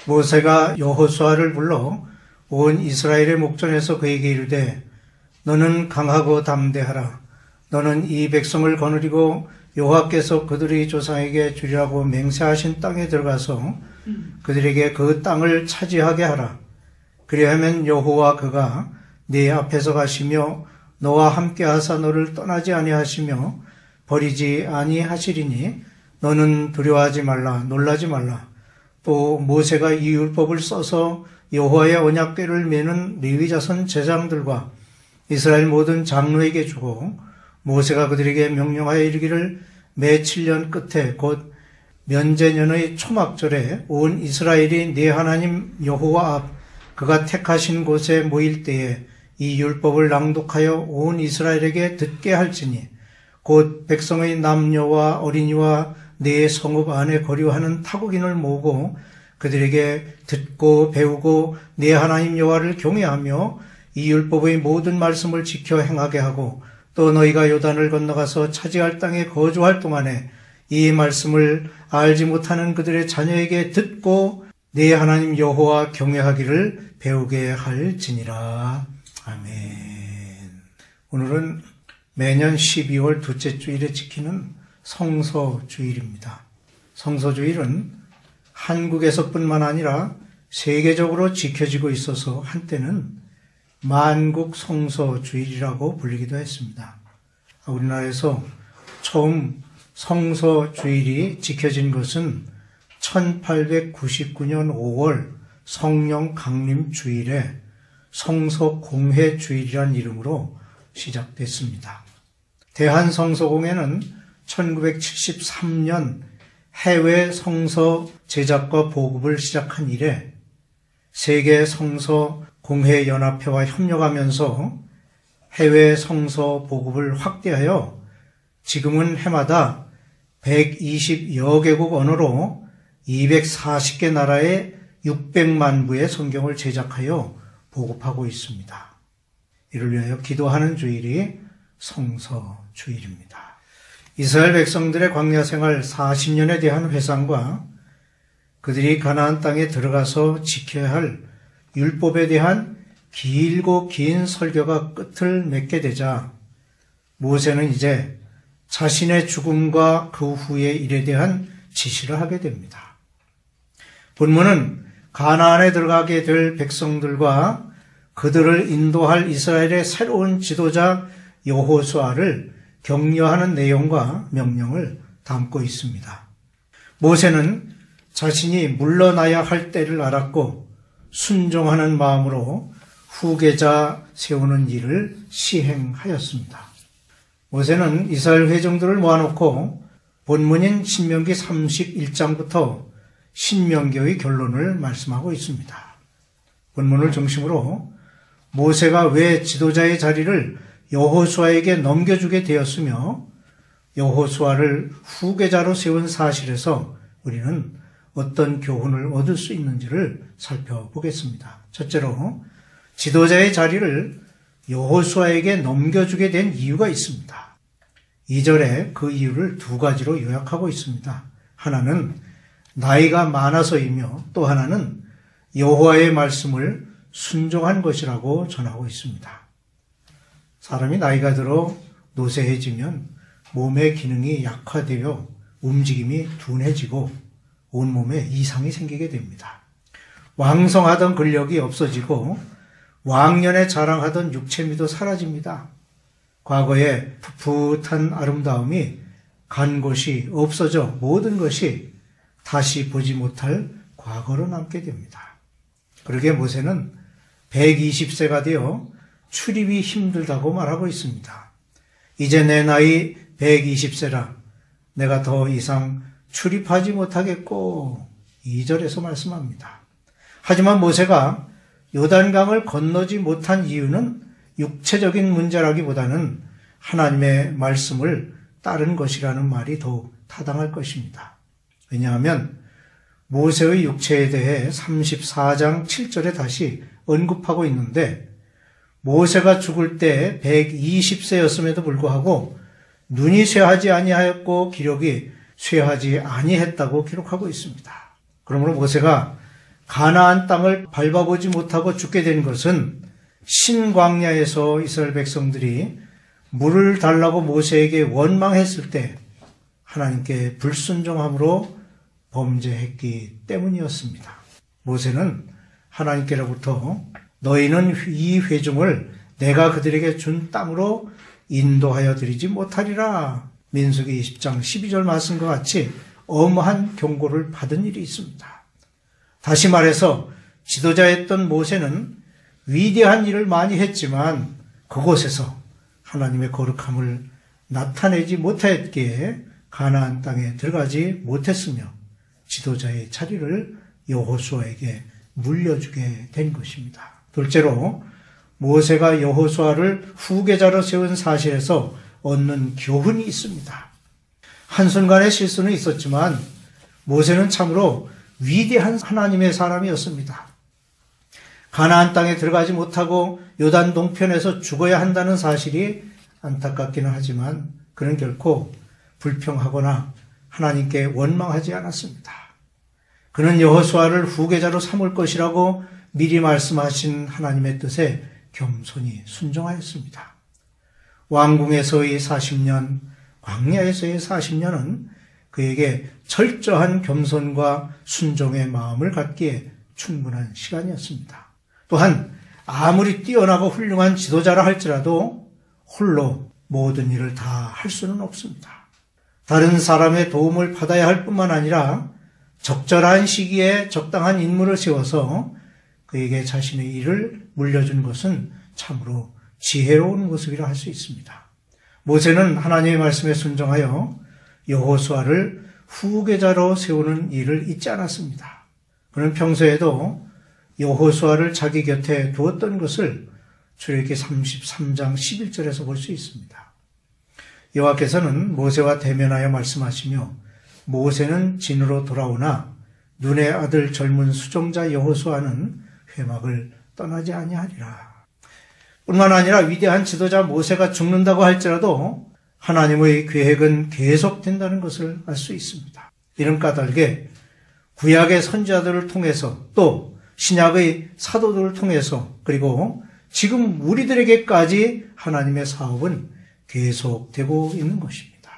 모세가 여호수아를 불러 온 이스라엘의 목전에서 그에게 이르되 너는 강하고 담대하라. 너는 이 백성을 거느리고 여호와께서 그들의 조상에게 주리라고 맹세하신 땅에 들어가서 그들에게 그 땅을 차지하게 하라. 그리하면 여호와 그가 네 앞에서 가시며 너와 함께 하사 너를 떠나지 아니하시며 버리지 아니하시리니 너는 두려워하지 말라. 놀라지 말라. 또 모세가 이 율법을 써서 여호와의 언약궤를 메는 레위 자손 제장들과 이스라엘 모든 장로에게 주고 모세가 그들에게 명령하여 이르기를 매 7년 끝에 곧 면제년의 초막절에 온 이스라엘이 네 하나님 여호와 앞 그가 택하신 곳에 모일 때에 이 율법을 낭독하여 온 이스라엘에게 듣게 할지니 곧 백성의 남녀와 어린이와 네 성읍 안에 거류하는 타국인을 모으고 그들에게 듣고 배우고 네 하나님 여호와를 경외하며 이 율법의 모든 말씀을 지켜 행하게 하고 또 너희가 요단을 건너가서 차지할 땅에 거주할 동안에 이 말씀을 알지 못하는 그들의 자녀에게 듣고 네 하나님 여호와 경외하기를 배우게 할지니라. 아멘. 오늘은 매년 12월 둘째 주일에 지키는 성서주일입니다. 성서주일은 한국에서뿐만 아니라 세계적으로 지켜지고 있어서 한때는 만국 성서주일이라고 불리기도 했습니다. 우리나라에서 처음 성서주일이 지켜진 것은 1899년 5월 성령 강림 주일에 성서공회 주일이란 이름으로 시작됐습니다. 대한성서공회는 1973년 해외 성서 제작과 보급을 시작한 이래 세계 성서 공회 연합회와 협력하면서 해외 성서 보급을 확대하여 지금은 해마다 120여 개국 언어로 240개 나라에 600만 부의 성경을 제작하여 보급하고 있습니다. 이를 위하여 기도하는 주일이 성서주일입니다. 이스라엘 백성들의 광야 생활 40년에 대한 회상과 그들이 가나안 땅에 들어가서 지켜야 할 율법에 대한 길고 긴 설교가 끝을 맺게 되자 모세는 이제 자신의 죽음과 그 후의 일에 대한 지시를 하게 됩니다. 본문은 가나안에 들어가게 될 백성들과 그들을 인도할 이스라엘의 새로운 지도자 여호수아를 격려하는 내용과 명령을 담고 있습니다. 모세는 자신이 물러나야 할 때를 알았고 순종하는 마음으로 후계자 세우는 일을 시행하였습니다. 모세는 이스라엘 회중들을 모아놓고 본문인 신명기 31장부터 신명기의 결론을 말씀하고 있습니다. 본문을 중심으로 모세가 왜 지도자의 자리를 여호수아에게 넘겨주게 되었으며 여호수아를 후계자로 세운 사실에서 우리는 어떤 교훈을 얻을 수 있는지를 살펴보겠습니다. 첫째로 지도자의 자리를 여호수아에게 넘겨주게 된 이유가 있습니다. 2절에 그 이유를 두 가지로 요약하고 있습니다. 하나는 나이가 많아서이며 또 하나는 여호와의 말씀을 순종한 것이라고 전하고 있습니다. 사람이 나이가 들어 노쇠해지면 몸의 기능이 약화되어 움직임이 둔해지고 온몸에 이상이 생기게 됩니다. 왕성하던 근력이 없어지고 왕년에 자랑하던 육체미도 사라집니다. 과거의 풋풋한 아름다움이 간 곳이 없어져 모든 것이 다시 보지 못할 과거로 남게 됩니다. 그러기에 모세는 120세가 되어 출입이 힘들다고 말하고 있습니다. 이제 내 나이 120세라 내가 더 이상 출입하지 못하겠고 2절에서 말씀합니다. 하지만 모세가 요단강을 건너지 못한 이유는 육체적인 문제라기보다는 하나님의 말씀을 따른 것이라는 말이 더욱 타당할 것입니다. 왜냐하면 모세의 육체에 대해 34장 7절에 다시 언급하고 있는데 모세가 죽을 때 120세였음에도 불구하고 눈이 쇠하지 아니하였고 기력이 쇠하지 아니했다고 기록하고 있습니다. 그러므로 모세가 가나안 땅을 밟아보지 못하고 죽게 된 것은 신광야에서 이스라엘 백성들이 물을 달라고 모세에게 원망했을 때 하나님께 불순종함으로 범죄했기 때문이었습니다. 모세는 하나님께로부터 너희는 이 회중을 내가 그들에게 준 땅으로 인도하여 드리지 못하리라, 민수기 20장 12절 말씀과 같이 엄한 경고를 받은 일이 있습니다. 다시 말해서 지도자였던 모세는 위대한 일을 많이 했지만 그곳에서 하나님의 거룩함을 나타내지 못했기에 가나안 땅에 들어가지 못했으며 지도자의 자리를 여호수아에게 물려주게 된 것입니다. 둘째로 모세가 여호수아를 후계자로 세운 사실에서 얻는 교훈이 있습니다. 한순간의 실수는 있었지만 모세는 참으로 위대한 하나님의 사람이었습니다. 가나안 땅에 들어가지 못하고 요단 동편에서 죽어야 한다는 사실이 안타깝기는 하지만 그는 결코 불평하거나 하나님께 원망하지 않았습니다. 그는 여호수아를 후계자로 삼을 것이라고 미리 말씀하신 하나님의 뜻에 겸손히 순종하였습니다. 왕궁에서의 40년, 광야에서의 40년은 그에게 철저한 겸손과 순종의 마음을 갖기에 충분한 시간이었습니다. 또한 아무리 뛰어나고 훌륭한 지도자라 할지라도 홀로 모든 일을 다 할 수는 없습니다. 다른 사람의 도움을 받아야 할 뿐만 아니라 적절한 시기에 적당한 인물을 세워서 그에게 자신의 일을 물려준 것은 참으로 지혜로운 모습이라 할 수 있습니다. 모세는 하나님의 말씀에 순종하여 여호수아를 후계자로 세우는 일을 잊지 않았습니다. 그는 평소에도 여호수아를 자기 곁에 두었던 것을 출애굽기 33장 11절에서 볼 수 있습니다. 여호와께서는 모세와 대면하여 말씀하시며 모세는 진으로 돌아오나 눈의 아들 젊은 수종자 여호수아는 회막을 떠나지 아니하리라. 뿐만 아니라 위대한 지도자 모세가 죽는다고 할지라도 하나님의 계획은 계속된다는 것을 알 수 있습니다. 이런 까닭에 구약의 선지자들을 통해서 또 신약의 사도들을 통해서 그리고 지금 우리들에게까지 하나님의 사업은 계속되고 있는 것입니다.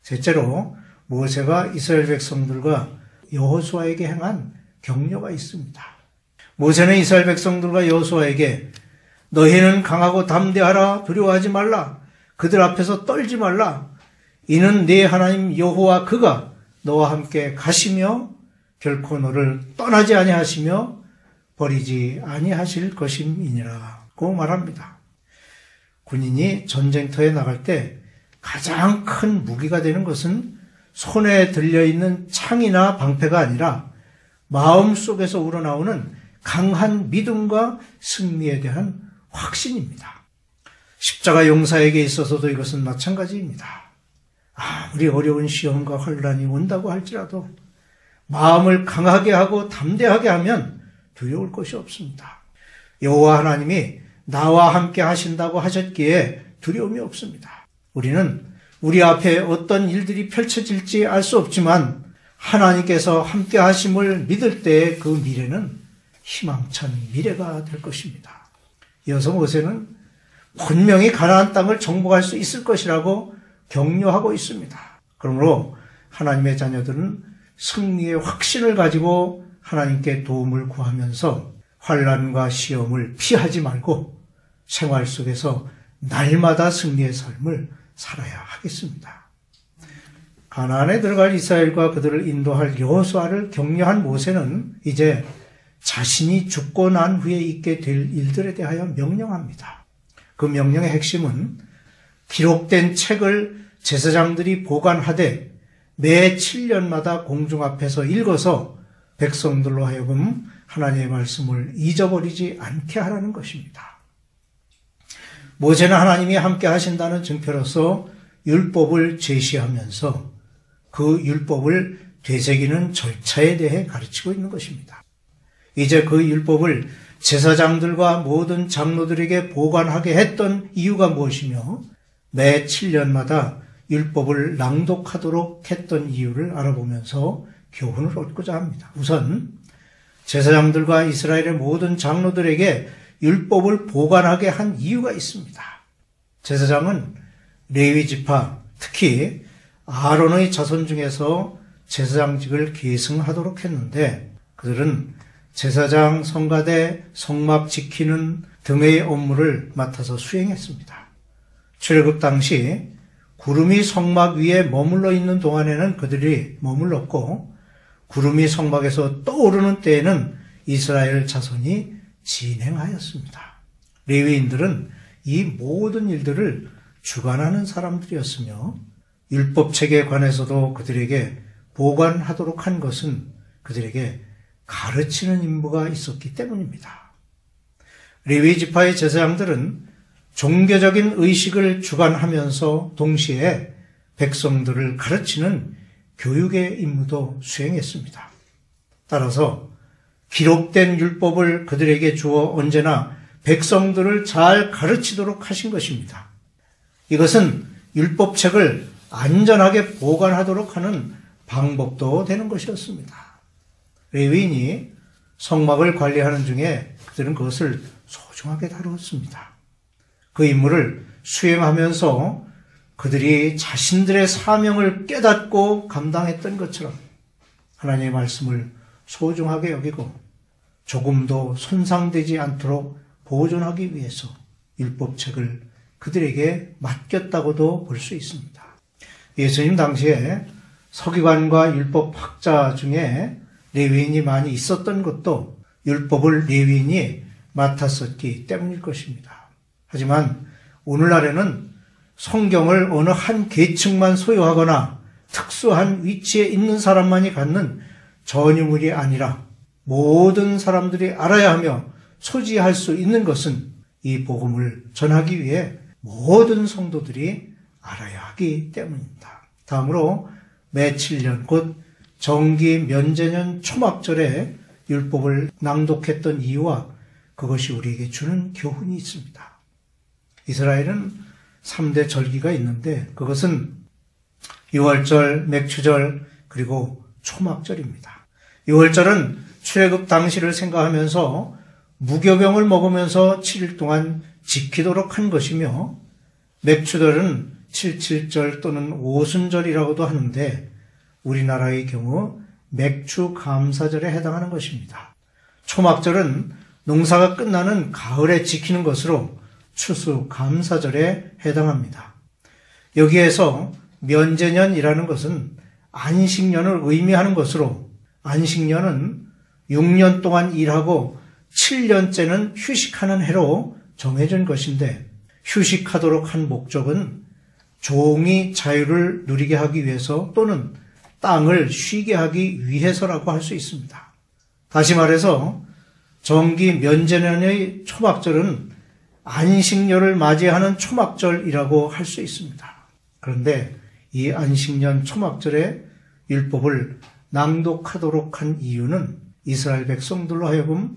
셋째로 모세가 이스라엘 백성들과 여호수아에게 행한 격려가 있습니다. 모세는 이스라엘 백성들과 여호수아에게 너희는 강하고 담대하라, 두려워하지 말라, 그들 앞에서 떨지 말라, 이는 네 하나님 여호와 그가 너와 함께 가시며 결코 너를 떠나지 아니하시며 버리지 아니하실 것임이니라고 말합니다. 군인이 전쟁터에 나갈 때 가장 큰 무기가 되는 것은 손에 들려있는 창이나 방패가 아니라 마음속에서 우러나오는 강한 믿음과 승리에 대한 확신입니다. 십자가 용사에게 있어서도 이것은 마찬가지입니다. 아무리 어려운 시험과 환란이 온다고 할지라도 마음을 강하게 하고 담대하게 하면 두려울 것이 없습니다. 여호와 하나님이 나와 함께 하신다고 하셨기에 두려움이 없습니다. 우리는 우리 앞에 어떤 일들이 펼쳐질지 알 수 없지만 하나님께서 함께 하심을 믿을 때 그 미래는 희망찬 미래가 될 것입니다. 이어서 모세는 분명히 가나안 땅을 정복할 수 있을 것이라고 격려하고 있습니다. 그러므로 하나님의 자녀들은 승리의 확신을 가지고 하나님께 도움을 구하면서 환난과 시험을 피하지 말고 생활 속에서 날마다 승리의 삶을 살아야 하겠습니다. 가나안에 들어갈 이스라엘과 그들을 인도할 여호수아를 격려한 모세는 이제 자신이 죽고 난 후에 있게 될 일들에 대하여 명령합니다. 그 명령의 핵심은 기록된 책을 제사장들이 보관하되 매 7년마다 공중 앞에서 읽어서 백성들로 하여금 하나님의 말씀을 잊어버리지 않게 하라는 것입니다. 모세는 하나님이 함께 하신다는 증표로서 율법을 제시하면서 그 율법을 되새기는 절차에 대해 가르치고 있는 것입니다. 이제 그 율법을 제사장들과 모든 장로들에게 보관하게 했던 이유가 무엇이며 매 7년마다 율법을 낭독하도록 했던 이유를 알아보면서 교훈을 얻고자 합니다. 우선 제사장들과 이스라엘의 모든 장로들에게 율법을 보관하게 한 이유가 있습니다. 제사장은 레위 지파, 특히 아론의 자손 중에서 제사장직을 계승하도록 했는데 그들은 제사장, 성가대, 성막 지키는 등의 업무를 맡아서 수행했습니다. 출애굽 당시 구름이 성막 위에 머물러 있는 동안에는 그들이 머물렀고 구름이 성막에서 떠오르는 때에는 이스라엘 자손이 진행하였습니다. 레위인들은 이 모든 일들을 주관하는 사람들이었으며 율법책에 관해서도 그들에게 보관하도록 한 것은 그들에게 가르치는 임무가 있었기 때문입니다. 레위 지파의 제사장들은 종교적인 의식을 주관하면서 동시에 백성들을 가르치는 교육의 임무도 수행했습니다. 따라서 기록된 율법을 그들에게 주어 언제나 백성들을 잘 가르치도록 하신 것입니다. 이것은 율법책을 안전하게 보관하도록 하는 방법도 되는 것이었습니다. 레위인이 성막을 관리하는 중에 그들은 그것을 소중하게 다루었습니다. 그 임무를 수행하면서 그들이 자신들의 사명을 깨닫고 감당했던 것처럼 하나님의 말씀을 소중하게 여기고 조금도 손상되지 않도록 보존하기 위해서 율법책을 그들에게 맡겼다고도 볼 수 있습니다. 예수님 당시에 서기관과 율법학자 중에 레위인이 많이 있었던 것도 율법을 레위인이 맡았었기 때문일 것입니다. 하지만 오늘날에는 성경을 어느 한 계층만 소유하거나 특수한 위치에 있는 사람만이 갖는 전유물이 아니라 모든 사람들이 알아야 하며 소지할 수 있는 것은 이 복음을 전하기 위해 모든 성도들이 알아야 하기 때문입니다. 다음으로 매7년 곧 정기 면제년 초막절에 율법을 낭독했던 이유와 그것이 우리에게 주는 교훈이 있습니다. 이스라엘은 3대 절기가 있는데 그것은 유월절, 맥추절, 그리고 초막절입니다. 유월절은 출애굽 당시를 생각하면서 무교병을 먹으면서 7일 동안 지키도록 한 것이며 맥추절은 77절 또는 오순절이라고도 하는데 우리나라의 경우 맥추 감사절에 해당하는 것입니다. 초막절은 농사가 끝나는 가을에 지키는 것으로 추수 감사절에 해당합니다. 여기에서 면제년이라는 것은 안식년을 의미하는 것으로 안식년은 6년 동안 일하고 7년째는 휴식하는 해로 정해진 것인데 휴식하도록 한 목적은 종이 자유를 누리게 하기 위해서 또는 땅을 쉬게 하기 위해서라고 할 수 있습니다. 다시 말해서 정기 면제년의 초막절은 안식년을 맞이하는 초막절이라고 할 수 있습니다. 그런데 이 안식년 초막절에 율법을 낭독하도록 한 이유는 이스라엘 백성들로 하여금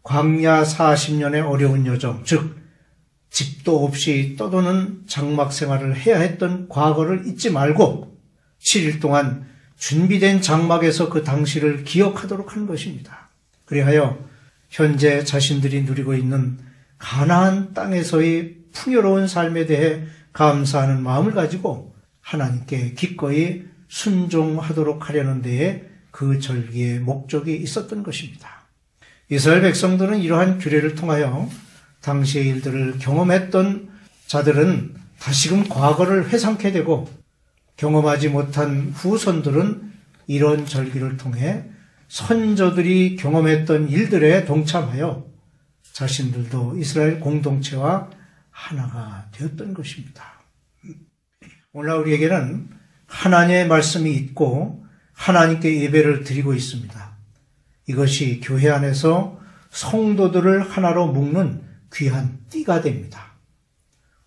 광야 40년의 어려운 여정, 즉 집도 없이 떠도는 장막 생활을 해야 했던 과거를 잊지 말고 7일 동안 준비된 장막에서 그 당시를 기억하도록 한 것입니다. 그리하여 현재 자신들이 누리고 있는 가나안 땅에서의 풍요로운 삶에 대해 감사하는 마음을 가지고 하나님께 기꺼이 순종하도록 하려는 데에 그 절기의 목적이 있었던 것입니다. 이스라엘 백성들은 이러한 규례를 통하여 당시의 일들을 경험했던 자들은 다시금 과거를 회상케 되고 경험하지 못한 후손들은 이런 절기를 통해 선조들이 경험했던 일들에 동참하여 자신들도 이스라엘 공동체와 하나가 되었던 것입니다. 오늘날 우리에게는 하나님의 말씀이 있고 하나님께 예배를 드리고 있습니다. 이것이 교회 안에서 성도들을 하나로 묶는 귀한 띠가 됩니다.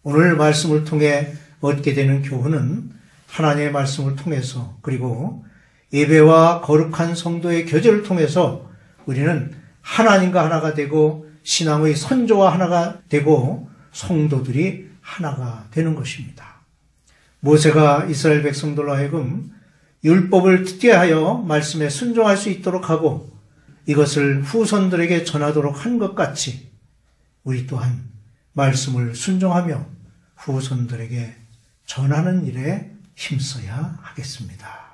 오늘 말씀을 통해 얻게 되는 교훈은 하나님의 말씀을 통해서 그리고 예배와 거룩한 성도의 교제를 통해서 우리는 하나님과 하나가 되고 신앙의 선조와 하나가 되고 성도들이 하나가 되는 것입니다. 모세가 이스라엘 백성들로 하여금 율법을 듣게 하여 말씀에 순종할 수 있도록 하고 이것을 후손들에게 전하도록 한 것 같이 우리 또한 말씀을 순종하며 후손들에게 전하는 일에 힘써야 하겠습니다.